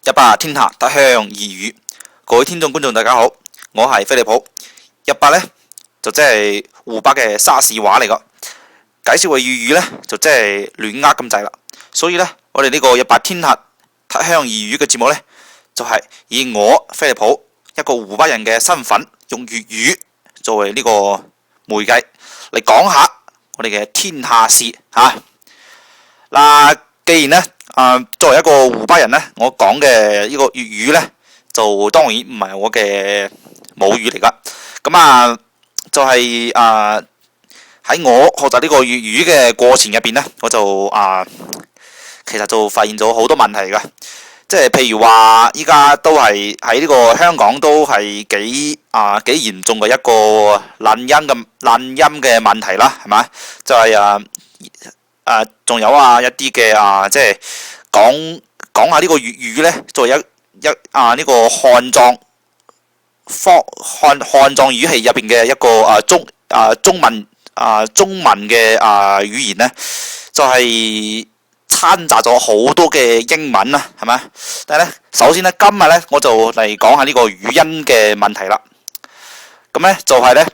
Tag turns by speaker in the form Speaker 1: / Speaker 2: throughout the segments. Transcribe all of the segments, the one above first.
Speaker 1: 一百天下得鄉異語，各位聽眾觀眾大家好，我係飛利浦。100呢，就即係湖北嘅沙士話嚟噶，介紹嘅粵語呢，就即係亂噏咁滯啦。所以呢，我哋呢個100天下得鄉異語嘅節目呢，就係以我飛利浦一個湖北人嘅身份，用粵語作為呢個媒介嚟講下我哋嘅天下事吓。嗱，既然呢，作為一個湖北人呢，我講嘅呢個粵語呢，就當然唔係我嘅母語嚟噶。咁就係喺我學習呢個粵語嘅過程入邊呢，我就其實就發現咗好多問題噶。即係譬如話，依家都係喺呢個香港都係幾嚴重嘅一個懶音嘅問題啦，係咪？就係仲有一啲嘅即係講下呢個粵語呢，作為呢個漢藏語系入邊嘅一個中文嘅語言呢，就係摻雜咗好多嘅英文啦，係咪？但係呢，首先呢，今日呢，我就嚟講下呢個語音嘅問題啦。咁呢，就係呢，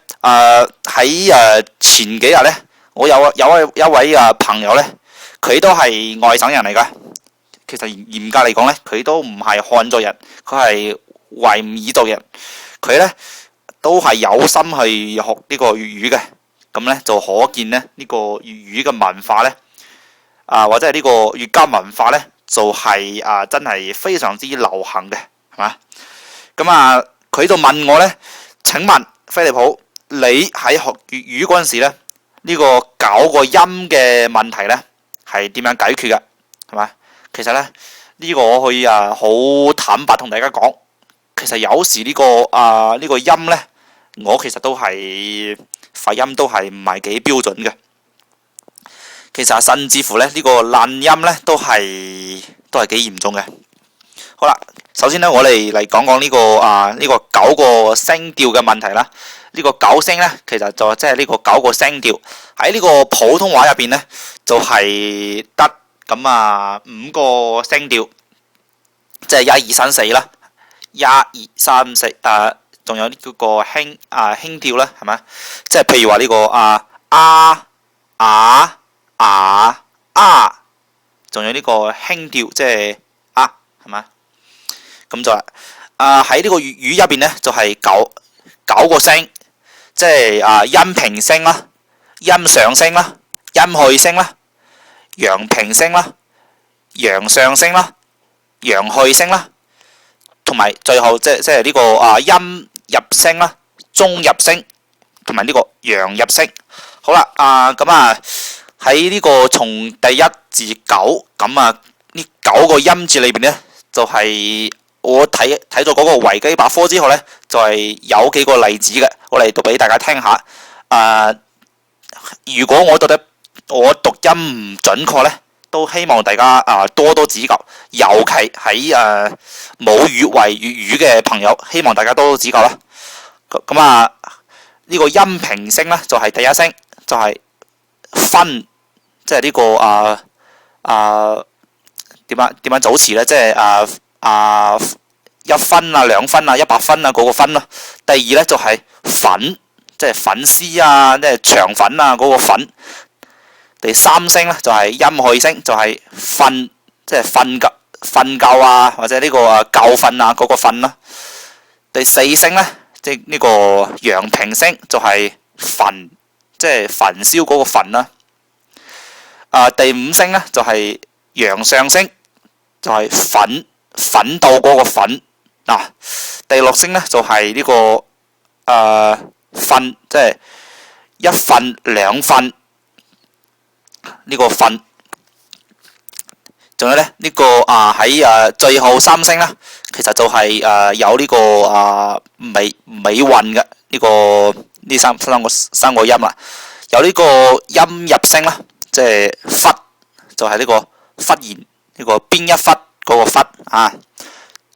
Speaker 1: 喺前幾日呢，我有一位朋友呢，佢都係外省人嚟噶。其實嚴格嚟講呢，佢都唔係漢族人，佢係維吾爾族人。佢呢都係有心去學呢個粵語嘅。咁呢，就可見呢，呢個粵語嘅文化呢，或者係呢個粵家文化呢，就係真係非常之流行嘅，係嘛？咁佢就問我呢，請問飛利浦，你喺學粵語嗰陣時呢，呢個搞個音嘅問題呢，係點樣解決嘅？係嘛？其實呢，呢個我可以好坦白同大家講，其實有時呢個音呢，我其實都係發音都係唔係幾標準嘅。其實甚至乎呢，呢個懶音呢，都係幾嚴重嘅。好啦，首先呢，我哋嚟講講呢個9個聲調嘅問題啦。呢個9聲呢，其實就即係呢個9個聲調喺呢個普通話入邊呢，就係得5個聲調，即係1、2、3、4啦。1、2、3、4仲有呢個輕調啦，係咪？即係譬如話呢個仲有呢個輕調，即係係咪？咁就喺呢個粵語入邊呢，就係九個聲，即係陰平聲啦、陰上聲啦、陰去聲啦、陽平聲啦、陽上聲啦、陽去聲啦，同埋最後即係呢個陰入聲啦、中入聲同埋呢個陽入聲。好啦，喺呢個從第1至9呢9個音節裏邊呢，就係我睇咗嗰個維基百科之後呢，就係有幾個例子嘅，我嚟讀俾大家聽下。如果我讀音唔準確呢，都希望大家多多指教，尤其喺母語為粵語嘅朋友，希望大家多多指教啦。呢個陰平聲呢，就係第1聲，就係分，即係呢個點樣組詞呢？即係1分2分100分嗰個分啦。第2呢，就係粉，即係粉絲即係腸粉嗰個粉。第3聲呢，就係陰去聲，就係瞓，即係瞓覺或者呢個覺瞓嗰個瞓啦。第4聲呢，即係呢個陽平聲，就係焚，即係焚燒嗰個焚啦。第5聲呢，就係陽上聲，就係奮鬥嗰個奮。第6聲呢，就係呢個瞓，即係1分2分呢個瞓。仲有呢，呢個喺最後3聲呢，其實就係有呢個尾韻嘅呢三個音啦。有呢個陰入聲啦，即係忽，就係呢個忽然，呢個邊一忽嗰個忽。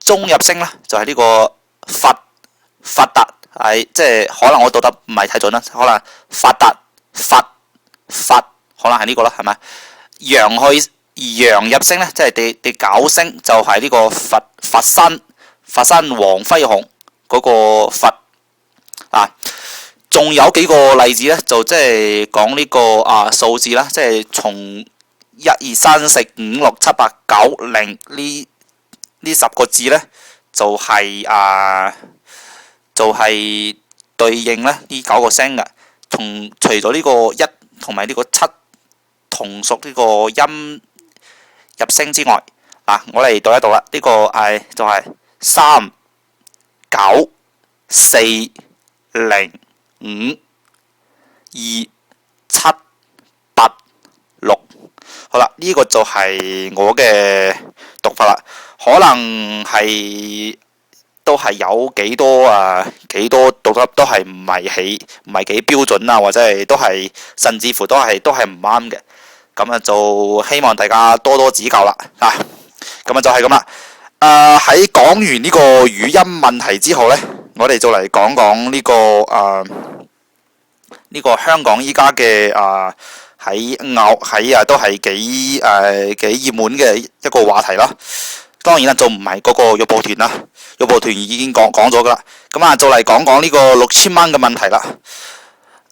Speaker 1: 中入聲啦，就係呢個發達，係即係可能我讀得唔係太準啦，可能發達發，可能係呢個啦，係咪？陽去楊入聲咧，即係第九聲就係呢個佛山黃飛鴻嗰個佛啊。仲有幾個例子咧，就即係講呢個數字啦，即係從1、2、3、4、5、6、7、8、9、0呢10個字咧，就係對應咧呢9個聲嘅。除咗呢個1同埋呢個7同屬呢個音入聲之外，我嚟讀一讀啦。呢個就係3、9、4、0、5、2、7、8、6。好啦，呢個就係我嘅讀法啦。可能都係有幾多讀得都係唔係幾標準啊，或者係甚至乎都係唔啱嘅。咁就希望大家多多指教啦。咁就係咁啦。喺講完呢個語音問題之後呢，我哋就嚟講講呢個香港依家嘅都係幾熱門嘅一個話題啦。當然啦，就唔係嗰個玉蒲團啦，玉蒲團已經講咗噶啦。咁就嚟講講呢個6000蚊嘅問題啦。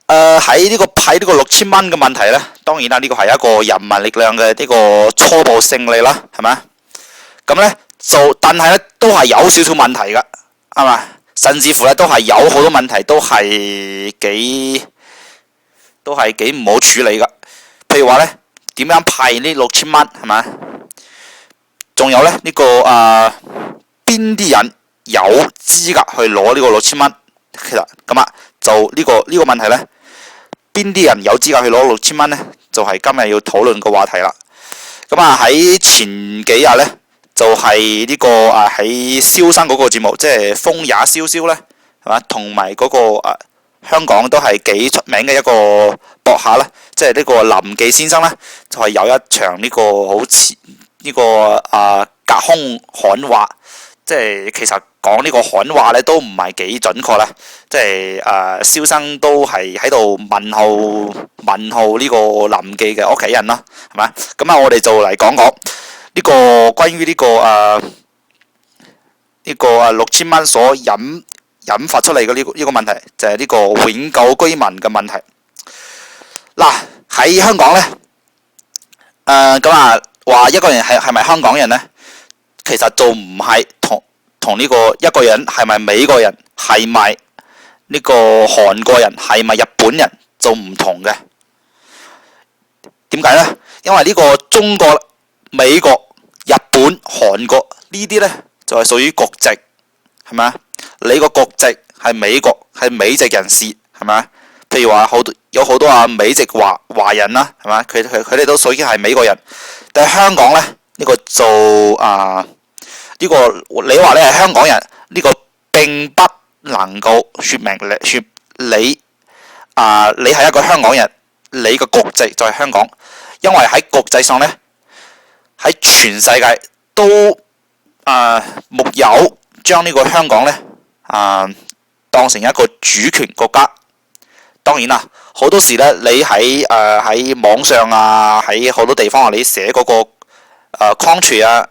Speaker 1: 喺呢個6000蚊嘅問題呢，當然啦，呢個係一個人民力量嘅呢個初步勝利啦，係咪？咁呢，但係呢都係有少少問題噶，係嘛？甚至乎呢都係有好多問題都係幾唔好處理噶。譬如話呢，點樣派呢6000蚊，係咪？仲有呢，邊啲人有資格去攞呢個6000蚊？其實咁就呢個問題呢，邊啲人有資格去攞6000蚊呢？就係今日要討論個話題啦。喺前幾日呢，就係呢個喺蕭生嗰個節目，即係風也蕭蕭呢，係嘛？同埋嗰個香港都係幾出名嘅一個博客啦，即係呢個林記先生呢，就係有一場呢個好似呢個隔空喊話，即係其實講呢個喊話呢都唔係幾準確啦，即係蕭生都係喺度問候呢個林記嘅屋企人啦，係咪？咁我哋就嚟講講呢個關於呢個6000蚊所引發出嚟嘅呢個問題，就係呢個永久居民嘅問題。喺香港呢，話一個人係咪香港人呢？其實就唔係同呢個一個人係咪美國人，係咪呢個韓國人，係咪日本人就唔同嘅。點解呢？因為呢個中國、美國、日本、韓國呢啲呢，就係屬於國籍，係咪啊？你個國籍係美國，係美籍人士，係咪啊？譬如話有好多美籍華人啦，係咪？佢哋都屬於係美國人。但係香港呢，呢個做呢個你話你係香港人，呢個並不能夠說明你係一個香港人，你嘅國籍就係香港。因為喺國際上呢，喺全世界都沒有將呢個香港呢當成一個主權國家。當然啦，好多時呢，你喺網上喺好多地方你寫嗰個country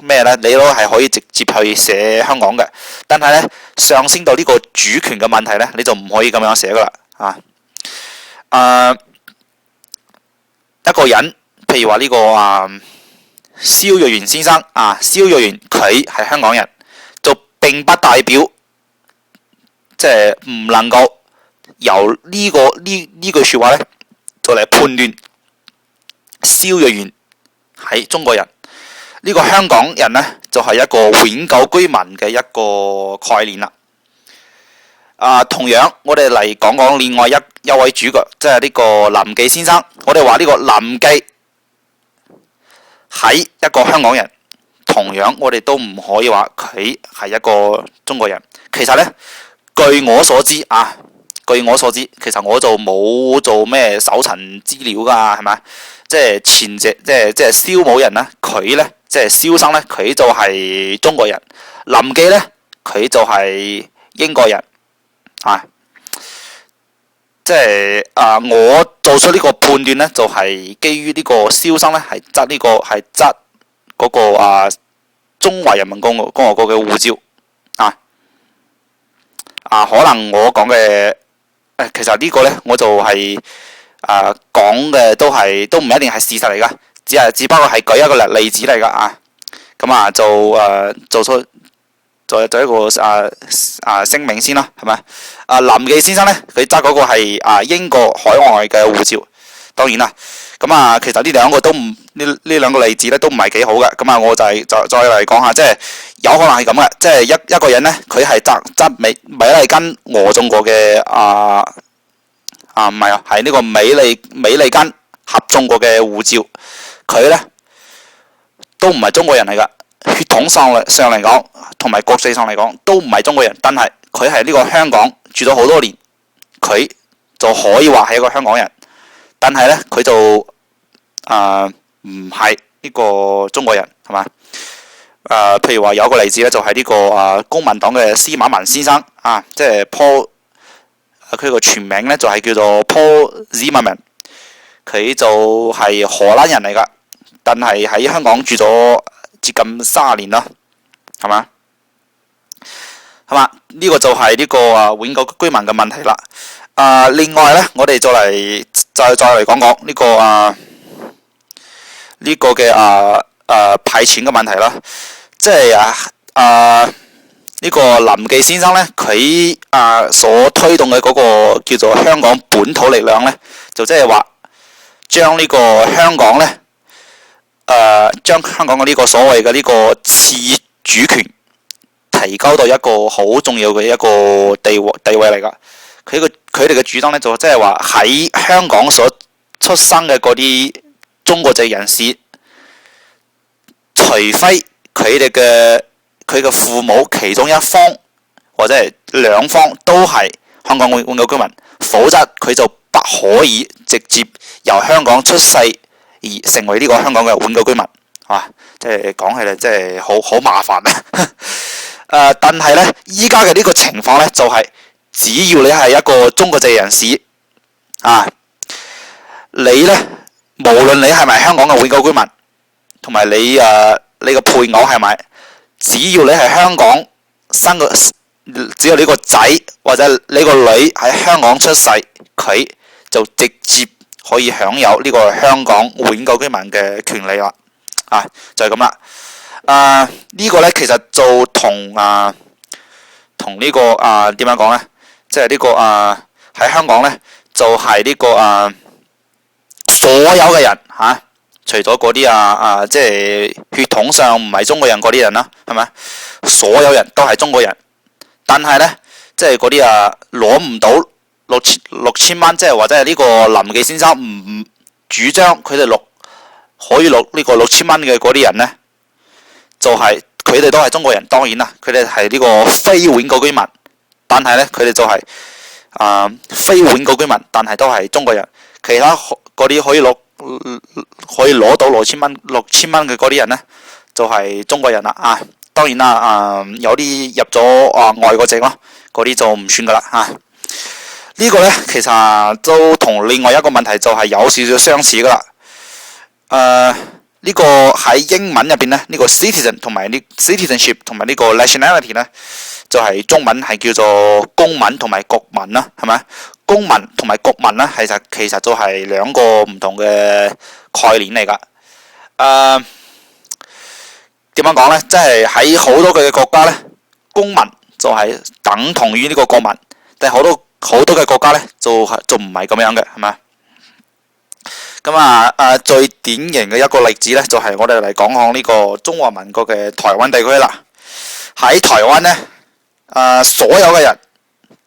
Speaker 1: 咩呢，你都係可以直接去寫香港嘅。但係呢，上升到呢個主權嘅問題呢，你就唔可以咁樣寫噶啦。一個人，譬如話呢個蕭若元先生蕭若元佢係香港人，就並不代表即係唔能夠由呢句說話呢，就嚟判斷蕭若元係中國人。呢個香港人呢，就係一個永久居民嘅一個概念啦。同樣我哋嚟講講另外一位主角，即係呢個林記先生。我哋話呢個林記係一個香港人，同樣我哋都唔可以話佢係一個中國人。其實呢，據我所知，其實我就冇做咩搜尋資料噶，係咪？即係即係蕭某人呢，佢呢，即係蕭生呢，佢就係中國人。林記呢，佢就係英國人。即係我做出呢個判斷咧，就係基於呢個蕭生咧係執嗰個中華人民共和國嘅護照可能我講嘅其實呢個咧我就係講嘅都唔一定係事實嚟噶，只不過係舉一個例子嚟噶咁做出做一個聲明先啦，係咪？林記先生咧，佢揸嗰個係英國海外嘅護照，當然啦。咁其實呢兩個都唔呢兩個例子咧都唔係幾好嘅。咁我就係再嚟講下，即係有可能係咁嘅，即係一個人咧，佢係揸美利堅俄中國嘅唔係係呢個美利堅合眾國嘅護照，佢咧都唔係中國人嚟噶。血統上嚟講，同埋國際上嚟講，都唔係中國人，但係佢係呢個香港住咗好多年，佢就可以話係一個香港人。但係咧，佢就唔係呢個中國人，係嘛？譬如話有個例子咧，就係呢個公民黨嘅司馬文先生即係 Paul， 佢個全名咧就係叫做 Paul Zimmerman， 佢就係荷蘭人嚟噶，但係喺香港住咗接近30年啦，係嘛？呢個就係呢個永久居民嘅問題啦。另外咧，我哋再嚟講講呢個嘅派錢嘅問題啦。即係呢個林記先生咧，佢所推動嘅嗰個叫做香港本土力量咧，就即係話將呢個香港咧。將香港嘅呢個所謂嘅呢個次主權提高到一個好重要嘅一個地位嚟噶。佢哋嘅主張咧就即係話喺香港所出生嘅嗰啲中國籍人士，除非佢嘅父母其中一方或者係兩方都係香港永久居民，否則佢就不可以直接由香港出世而成為呢個香港嘅永久居民，即係講起嚟，即係好麻煩但係咧，依家嘅呢個情況咧，就係只要你係一個中國籍人士，你咧無論你係咪香港嘅永久居民，同埋你個配偶係咪，只要你係香港生個，只要你個仔或者你個女喺香港出世，佢就直接可以享有呢個香港永久居民嘅權利啦，就係咁啦。呢個咧其實就同呢個點樣講咧，即係呢個喺香港咧就係呢個所有嘅人除咗嗰啲即係血統上唔係中國人嗰啲人啦，係咪？所有人都係中國人，但係咧即係嗰啲攞唔到六千蚊，即係或者係呢個林記先生唔主張佢哋可以攞呢個6000蚊嘅嗰啲人呢，就係佢哋都係中國人。當然啦，佢哋係呢個非永久居民，但係呢，佢哋就係非永久居民，但係都係中國人。其他嗰啲可以攞到6000蚊嘅嗰啲人呢，就係中國人啦。當然啦，有啲入咗外國籍咯，嗰啲就唔算噶啦。呢個呢，其實都同另外一個問題就係有少少相似噶啦。呢個喺英文入邊呢，呢個 citizen 同埋呢 citizenship 同埋呢個 nationality 呢，就係中文係叫做公民同埋國民啦，係咪？公民同埋國民呢，其實就係兩個唔同嘅概念嚟噶。點樣講呢？即係喺好多嘅國家呢，公民就係等同於呢個國民，但係好多嘅國家呢，就唔係咁樣嘅，係咪？咁最典型嘅一個例子呢，就係我哋嚟講呢個中華民國嘅台灣地區啦。喺台灣呢，所有嘅人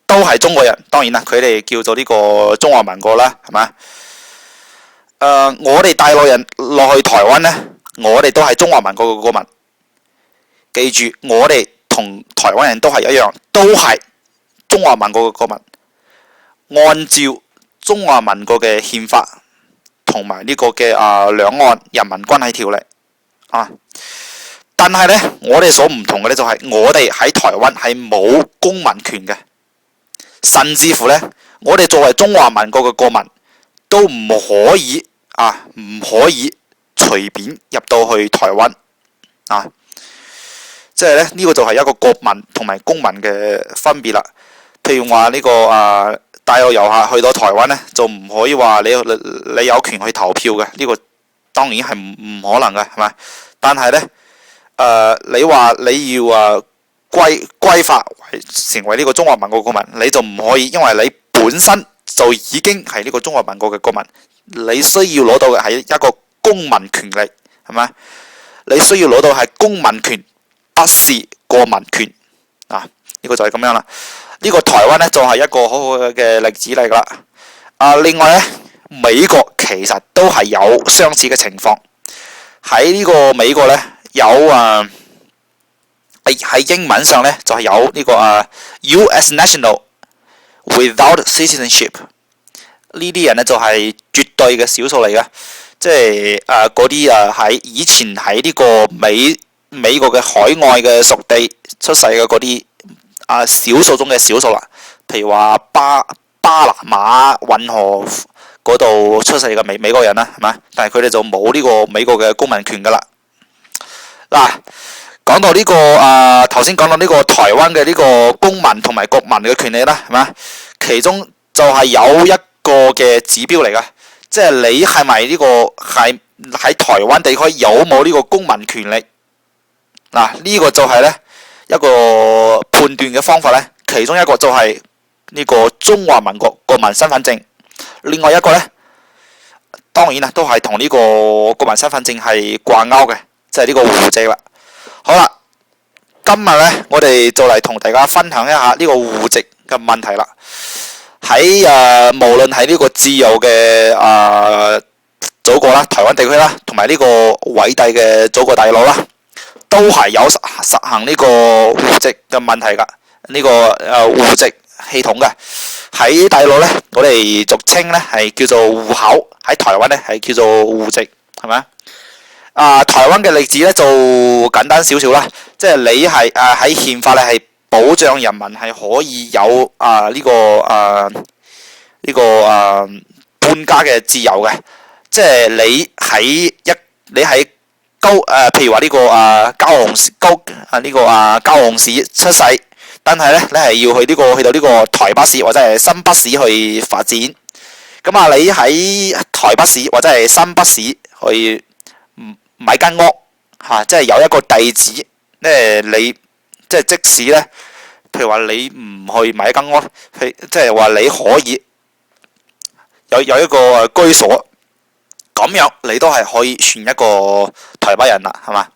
Speaker 1: 都係中國人，當然啦，佢哋叫做呢個中華民國啦，係咪？我哋大陸人落去台灣呢，我哋都係中華民國嘅國民。記住，我哋同台灣人都係一樣，都係中華民國嘅國民。按照中華民國嘅憲法同埋呢個嘅兩岸人民關係條例但係呢，我哋所唔同嘅呢，就係我哋喺台灣係冇公民權嘅，甚至乎呢，我哋作為中華民國嘅國民，都唔可以隨便入到去台灣啊！即係咧，呢個就係一個國民同埋公民嘅分別啦。譬如話呢個大陸遊客去到台灣咧，就唔可以話你有權去投票嘅，呢個當然係唔可能嘅，係咪？但係咧，你話你要歸化成為呢個中華民國國民，你就唔可以，因為你本身就已經係呢個中華民國嘅國民，你需要攞到嘅係一個公民權利，係咪？你需要攞到係公民權，不是國民權啊！呢個就係咁樣啦。呢個台灣咧就係一個好好嘅例子嚟噶啦。另外咧，美國其實都係有相似嘅情況。喺呢個美國咧有喺英文上咧就係有呢個US national without citizenship。呢啲人咧就係絕對嘅少數嚟嘅，即係嗰啲喺以前喺呢個美國嘅海外嘅屬地出世嘅嗰啲少數中嘅少數啦。譬如話巴拿馬運河嗰度出世嘅美國人啦，係嘛？但係佢哋就冇呢個美國嘅公民權噶啦。嗱，講到呢個頭先講到呢個台灣嘅呢個公民同埋國民嘅權利啦，係嘛？其中就係有一個嘅指標嚟噶，即係你係咪呢個係喺台灣地區有冇呢個公民權利？嗱，呢個就係咧一個判斷嘅方法咧，其中一個就係呢個中華民國國民身份證，另外一個咧，當然啦，都係同呢個國民身份證係掛鈎嘅，即係呢個戶籍啦。好啦，今日咧我哋就嚟同大家分享一下呢個戶籍嘅問題啦。喺無論喺呢個自由嘅祖國啦，台灣地區啦，同埋呢個偉大嘅祖國大陸啦，都係有實行呢個戶籍嘅問題噶，呢個戶籍系統嘅。喺大陸咧，我哋俗稱咧係叫做戶口；喺台灣咧係叫做戶籍，係咪？台灣嘅例子咧就簡單少少啦，即係你係喺憲法咧係保障人民係可以有搬家嘅自由嘅，即係你喺譬如話呢個高雄市出世，但係咧你係要去到呢個台北市或者係新北市去發展。咁你喺台北市或者係新北市去買間屋即係有一個地址，你即係即使咧，譬如話你唔去買間屋，即係話你可以有一個居所，咁樣你都係可以算一個台北人啦，係嘛？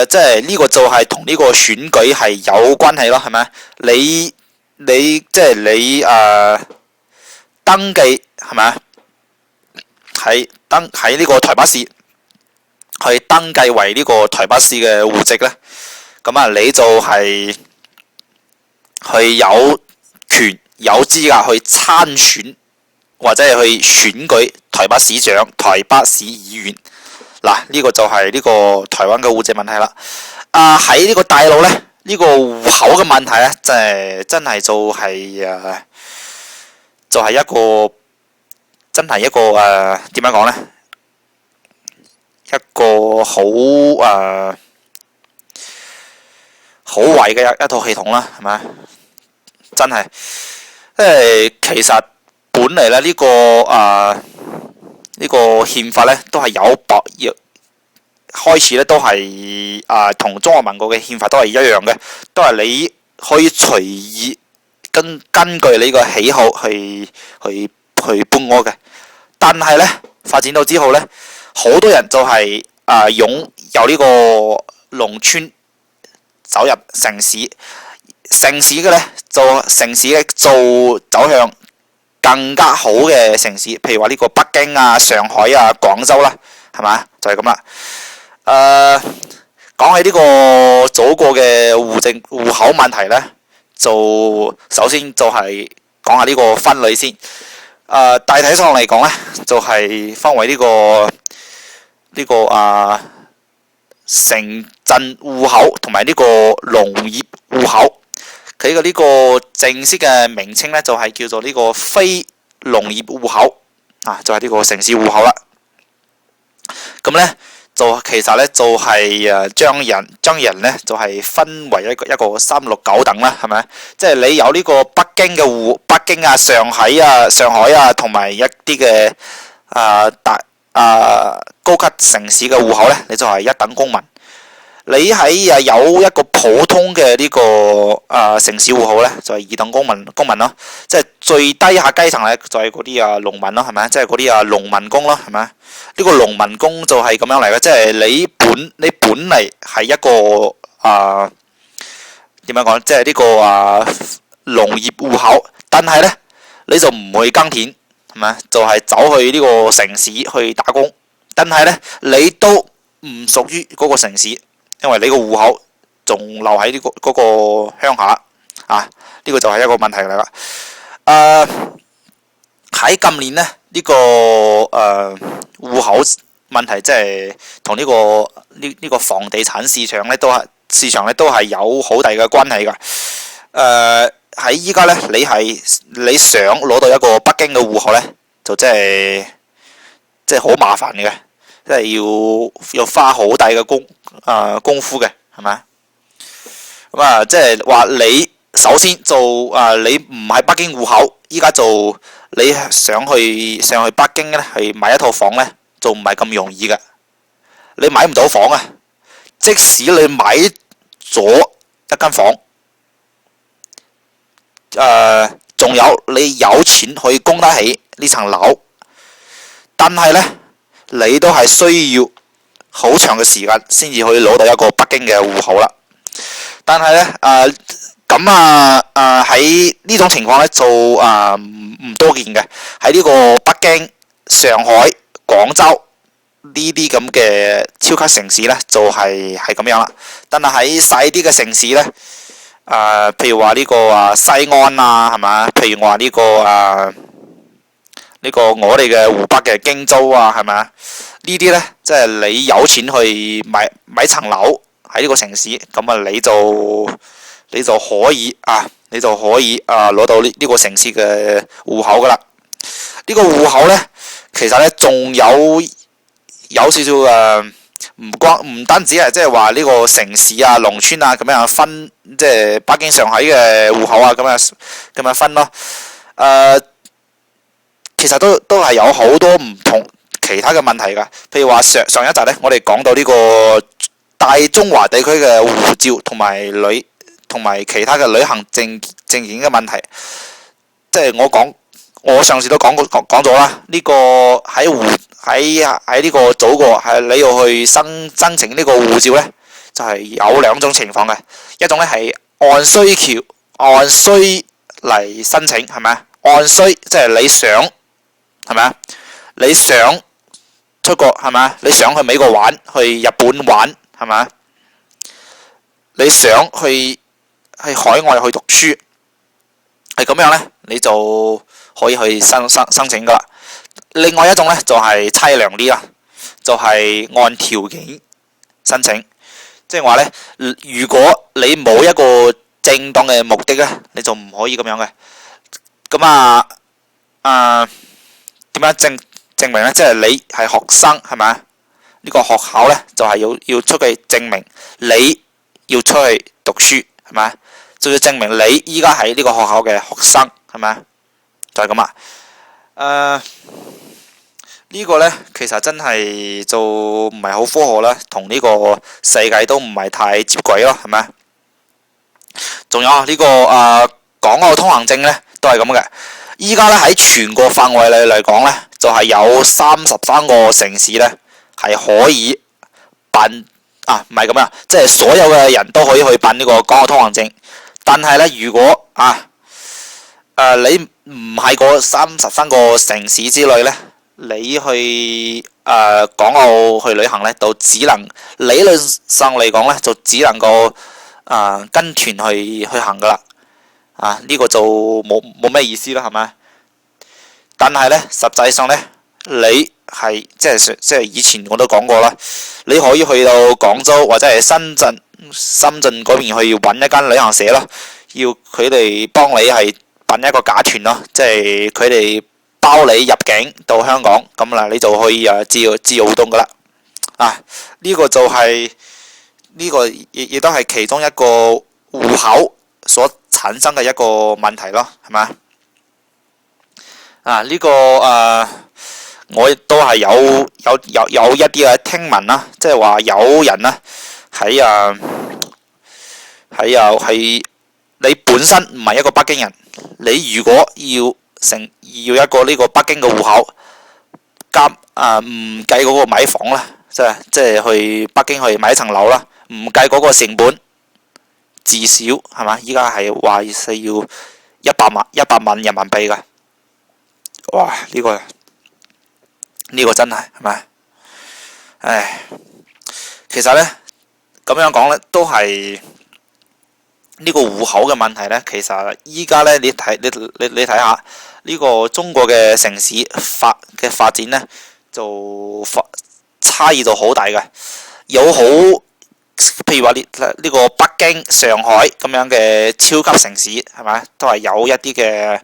Speaker 1: 即係呢個就係同呢個選舉係有關係咯，係咪？你即係你登記係咪？喺呢個台北市去登記為呢個台北市嘅戶籍咧，咁你就係去有權有資格去參選或者係去選舉台北市長、台北市議員。嗱，呢個就係呢個台灣嘅戶籍問題啦。喺呢個大陸咧，呢個戶口嘅問題咧，真係就係一個真係一個點樣講咧？一個好壞嘅一套系統啦，係咪？真係，其實本嚟咧呢個憲法咧都係開始咧都係同中華民國嘅憲法都係一樣嘅，都係你可以隨意根據你個喜好去搬屋嘅。但係咧發展到之後咧，好多人就係由呢個農村走入城市，城市嘅咧就走向更加好嘅城市，譬如話呢個北京上海廣州啦，係嘛？就係咁啦。講起呢個祖國嘅戶口問題咧，就首先就係講下呢個分類先。大體上嚟講咧，就係分為呢個城鎮戶口同埋呢個農業戶口。佢嘅呢個正式嘅名稱咧就係叫做呢個非農業戶口啊，就係呢個城市戶口啦。咁咧就其實咧就係將人咧就係分為一個3、6、9等啦，係咪？即係你有呢個北京啊、上海啊，同埋一啲嘅高級城市嘅戶口咧，你就係一等公民。你喺有一個普通嘅呢個城市戶口咧，就係2等公民咯。即係最低下階層咧，就係嗰啲農民咯，係咪？即係嗰啲農民工咯，係咪？呢個農民工就係咁樣嚟嘅，即係你本嚟係一個點樣講？即係呢個農業戶口，但係咧你就唔會耕田，係咪？就係走去呢個城市去打工，但係咧你都唔屬於嗰個城市。因為你個戶口仲留喺呢嗰個鄉下啊，呢個就係一個問題嚟啦。喺今年呢，呢個戶口問題即係同呢個房地產市場咧都係有好大嘅關係㗎。喺依家咧，你想攞到一個北京嘅戶口咧，就即係好麻煩嘅。即係要花好大嘅功夫嘅，係咪？咁即係話你首先就你唔係北京戶口，依家就你上去北京咧，係買一套房咧，就唔係咁容易嘅。你買唔到房啊！即使你買咗一間房，仲有你有錢可以供得起呢層樓，但係咧，你都係需要好長嘅時間先至可以攞到一個北京嘅戶口啦。但係咧喺呢種情況咧就唔多見嘅。喺呢個北京、上海、廣州呢啲咁嘅超級城市咧就係咁樣啦。但係喺細啲嘅城市咧，譬如話呢個西安啊，係咪？譬如話呢個我哋嘅湖北嘅荊州啊，係咪啊？呢啲咧，即係你有錢去買層樓喺呢個城市，咁你就可以攞到呢個城市嘅戶口噶啦。呢個戶口咧，其實咧仲有少少唔單止係即係話呢個城市啊、農村啊咁樣分，即係北京、上海嘅戶口啊咁樣分咯。其實都係有好多唔同其他嘅問題㗎。譬如話上一集咧，我哋講到呢個大中華地區嘅護照同埋其他嘅旅行證件嘅問題，即係我上次都講咗啦。呢個喺呢個祖國係你要去申請呢個護照咧，就係有兩種情況嘅。一種咧係按需嚟申請，係咪啊？按需即係你想。係咪啊？你想出國係咪啊？你想去美國玩，去日本玩係咪啊？你想去海外去讀書，係咁樣咧，你就可以去申請噶啦。另外一種咧就係凄涼啲啦，就係按條件申請，即係話咧，如果你冇一個正當嘅目的咧，你就唔可以咁樣嘅。咁點樣證明咧？即係你係學生係咪？呢個學校咧就係要出具證明你要出去讀書係咪？就要證明你依家喺呢個學校嘅學生係咪？就係咁啊。呢個咧其實真係就唔係好科學啦，同呢個世界都唔係太接軌咯，係咪？仲有呢個港澳通行證咧都係咁嘅。依家咧喺全國範圍嚟講咧，就係有33個城市咧係可以辦唔係咁樣，即係所有嘅人都可以去辦呢個港澳通行證。但係咧，如果你唔係嗰33個城市之內咧，你去港澳去旅行咧，就只能理論上嚟講咧，就只能夠跟團去行噶啦。呢個就冇咩意思啦，係咪？但係咧，實際上咧，你係即係以前我都講過啦，你可以去到廣州或者係深圳嗰邊去揾一間旅行社啦。要佢哋幫你係辦一個假團咯，即係佢哋包你入境到香港，咁啦你就可以自由活動噶啦。呢個就係呢個亦都係其中一個戶口所產生嘅一個問題咯，係咪？呢個我亦都係有一啲嘅聽聞啦，即係話有人啦喺你本身唔係一個北京人，你如果要一個呢個北京嘅戶口，加唔計嗰個買房啦，即係去北京去買一層樓啦，唔計嗰個成本，至少係嘛？依家係話係要100萬人民幣㗎，哇！呢個真係咪？唉，其實呢，咁樣講呢，都係呢個戶口嘅問題呢。其實依家呢，你睇下呢個中國嘅城市發展呢，就差異就好大嘅。有好譬如話呢個北京、上海咁樣嘅超級城市係咪？都係有一啲嘅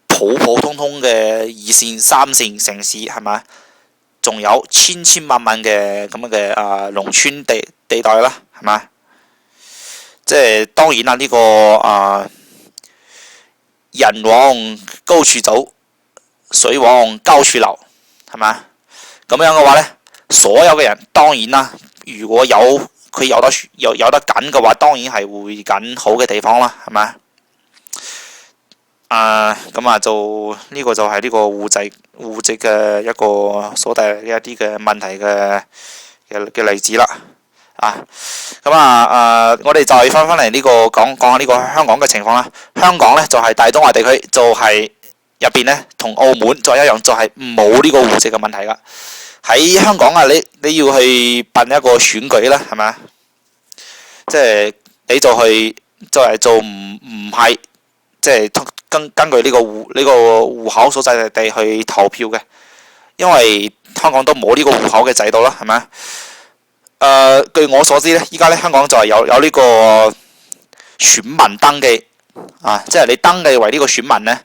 Speaker 1: 普通通嘅2線、3線城市係咪？仲有千萬嘅咁樣嘅農村地帶啦，係咪？即係當然啦，呢個人往高處走，水往高處流，係咪？咁樣嘅話呢，所有嘅人當然啦，如果佢有得揀嘅話，當然係會揀好嘅地方啦，係咪？就呢個就係呢個戶籍嘅一個所帶來嘅一啲嘅問題嘅例子啦。我哋就係翻嚟呢個講下呢個香港嘅情況啦。香港呢，就係大東華地區，就係入邊呢，同澳門再一樣，就係冇呢個戶籍嘅問題噶。喺香港你要去辦一個選舉啦，係咪？即係你就去做唔係即係根據呢個戶口所在嘅地去投票嘅，因為香港都冇呢個戶口嘅制度啦，係咪？據我所知呢，依家呢，香港就係有呢個選民登記即係你登記為呢個選民呢，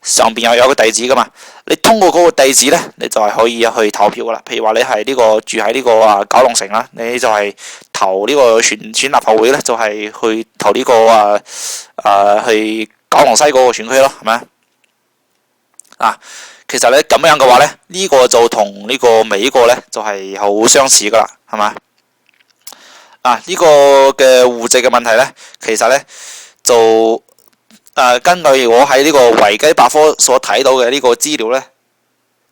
Speaker 1: 上邊有個地址噶嘛，你通過嗰個地址呢，你就係可以去投票噶啦。譬如話你係呢個住喺呢個九龍城啦，你就係投呢個選立法會呢，就係去投呢個去九龍西嗰個選區咯，係咪？其實咧咁樣嘅話咧，呢個就同呢個美國咧就係好相似噶啦，係咪？呢個嘅戶籍嘅問題咧，其實咧就根據我喺呢個維基百科所睇到嘅呢個資料咧，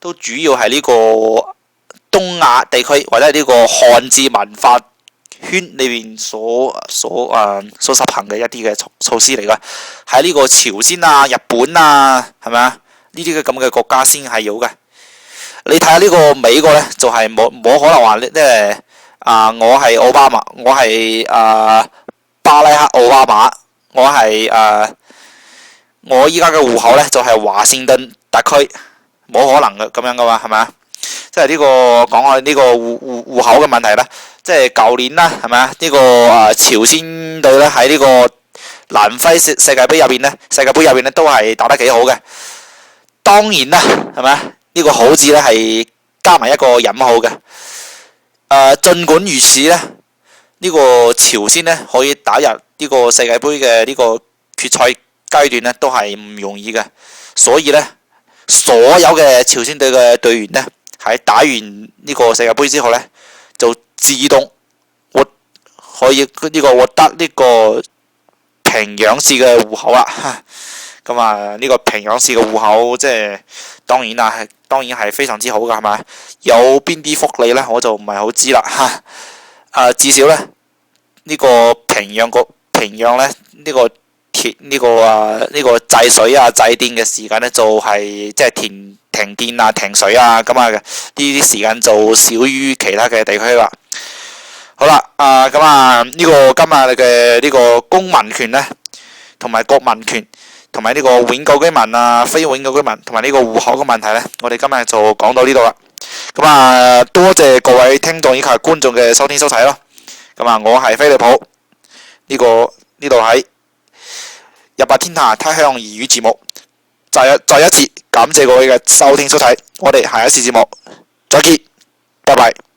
Speaker 1: 都主要係呢個東亞地區或者係呢個漢字文化圈裏邊所實行嘅一啲嘅措施嚟噶。喺呢個朝鮮啊、日本啊，係咪啊？呢啲咁嘅國家先係有嘅。你睇下呢個美國咧，就係冇可能話即係我係奧巴馬，我係巴拉克奧巴馬，我依家嘅戶口咧就係華盛頓特區，冇可能嘅咁樣噶嘛，係咪啊？即係呢個講下呢個戶口嘅問題啦。即係舊年啦，係咪啊？呢個朝鮮隊咧喺呢個南非世界盃入邊咧都係打得幾好嘅。當然啦，係咪啊？呢個好字咧係加埋一個引號嘅。儘管如此咧，呢個朝鮮咧可以打入呢個世界盃嘅呢個決賽階段咧，都係唔容易嘅。所以咧，所有嘅朝鮮隊嘅隊員咧喺打完呢個世界盃之後咧，就自動可以呢個獲得呢個平壤市嘅戶口啦。咁呢個平壤市嘅戶口即係當然係非常之好噶，係咪？有邊啲福利咧，我就唔係好知啦。至少咧呢個平壤咧呢個呢個制水啊、制電嘅時間咧就係即係停電啊、停水啊，咁呢啲時間就少於其他嘅地區啦。好啦，呢個今日嘅呢個公民權咧，同埋國民權，同埋呢個永久居民非永久居民，同埋呢個戶口嘅問題咧，我哋今日就講到呢度啦。多謝各位聽眾以及觀眾嘅收聽收睇咯。我係飛利浦，呢度喺日白天下他鄉粵語節目。再一次感謝各位嘅收聽收睇，我哋下一次節目再見，拜拜。